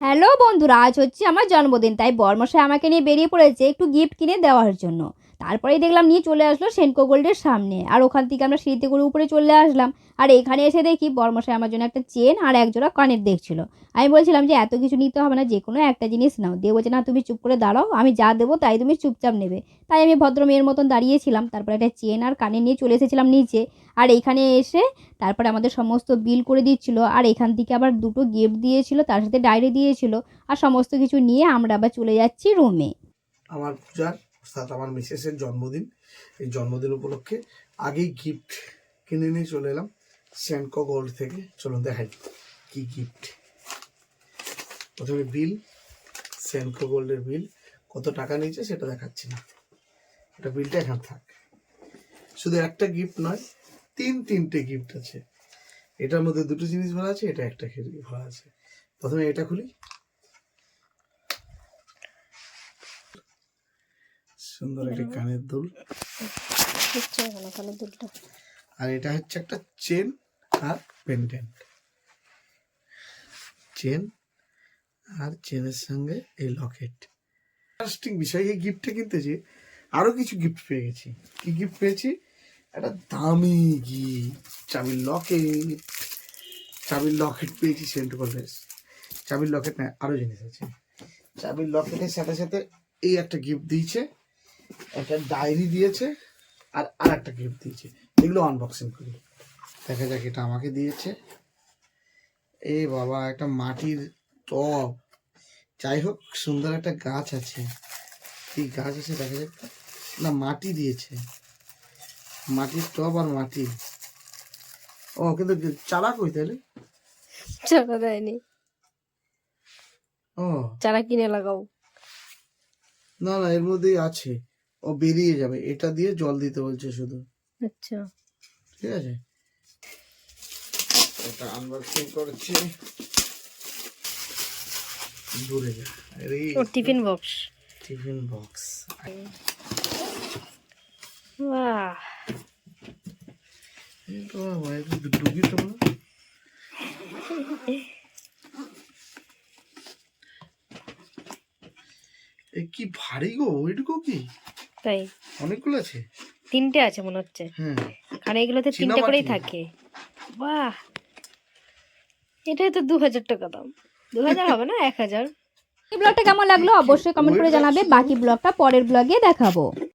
Hello বন্ধুরা, আজ হচ্ছে আমার জন্মদিন, তাই বরমশাই আমাকে নিয়ে বেরিয়ে পড়েছে একটু গিফট কিনে দেওয়ার জন্য। তারপরেই দেখলাম নিয়ে চলে আসলো সেনকো গোল্ডের সামনে, আর ওখান থেকে আমরা সিঁড়িতে করে উপরে চলে আসলাম। আর এখানে এসে দেখি বরমশাই আমার জন্য একটা চেন আর একজোড়া কানের দেখছিল। আমি বলছিলাম যে এত কিছু নিতে হবে না, যে কোনো একটা জিনিস নাও। দিয়ে বলছে না, তুমি চুপ করে দাঁড়াও, আমি যা দেবো তাই তুমি চুপচাপ নেবে। তাই আমি ভদ্র মেয়ের মতন দাঁড়িয়েছিলাম। তারপরে একটা চেন আর কানের নিয়ে চলে এসেছিলাম নিচে। আর এইখানে এসে তারপরে আমাদের সমস্ত বিল করে দিচ্ছিল, আর এখান থেকে আবার দুটো গিফট দিয়েছিল, তার সাথে ডায়েরি দিয়েছিল। আর সমস্ত কিছু নিয়ে আমরা আবার চলে যাচ্ছি রুমে। আমার পূজার অর্থাৎ আমার মিসেসের জন্মদিন, এই জন্মদিন উপলক্ষে আগেই গিফট কিনে নিয়ে চলে এলাম সেনকো গোল্ড থেকে। চলুন দেখাই কি গিফট। প্রথমে বিল, সেনকো গোল্ডের বিল কত টাকা নিয়েছে সেটা দেখাচ্ছি না, এটা বিলটা এখানে থাক। শুধু একটা গিফট নয়, তিনটে গিফট আছে। এটার মধ্যে দুটো জিনিস ভরা আছে, এটা একটা ভরা আছে। প্রথমে এটা খুলি। সুন্দর একটি কানের দুল, আর এটা হচ্ছে একটা চেন আর পেন্ডেন্ট। চেন আর চেনের সঙ্গে এই লকেট। ইন্টারেস্টিং বিষয়, এই গিফটটা কিনতেছি আরো কিছু গিফট পেয়ে গেছি। কি গিফট পেয়েছি? একটা দামি গিফট, চাবির লকেট পেয়েছি সেন্ট গোল্ডের। চাবির লকেট না, আরো জিনিস আছে। চাবির লকেটের সাথে সাথে এই একটা গিফট দিয়েছে, একটা ডায়েরি দিয়েছে, আর একটা গিফট দিয়েছে। এগুলো আনবক্সিং করি, দেখা যাক। এটা আমাকে দিয়েছে, এ বাবা, একটা মাটির টব। যাই হোক, সুন্দর একটা গাছ আছে। কি গাছ আছে দেখা যাক। না, মাটি দিয়েছে, মাটির টব আর মাটি। ও কিন্তু চারা কই তাহলে? চারা দেয়নি, ও চারা কিনে লাগাও। না না, এর মধ্যেই আছে, ও বেরিয়ে যাবে। এটা দিয়ে জল দিতে বলছে শুধু। আচ্ছা, ঠিক আছে, এটা আনবক্সিং করেছি। দূরে যা। ও টিফিন বক্স। Tiffin box. বাহ, ডুবি তো না। এ কি ভারী গো, ওইটুকু কি? তাই অনেকগুলো আছে। তিনটে আছে মনে হচ্ছে। হ্যাঁ, কারণ এগুলোতে তিনটে করেই থাকে। বাহ, এটাই তো 2000 টাকা দাম। 2000 হবে না, 1000। এই ব্লগটা কেমন লাগলো অবশ্যই কমেন্ট করে জানাবে। বাকি ব্লগটা পরের ব্লগে দেখাবো।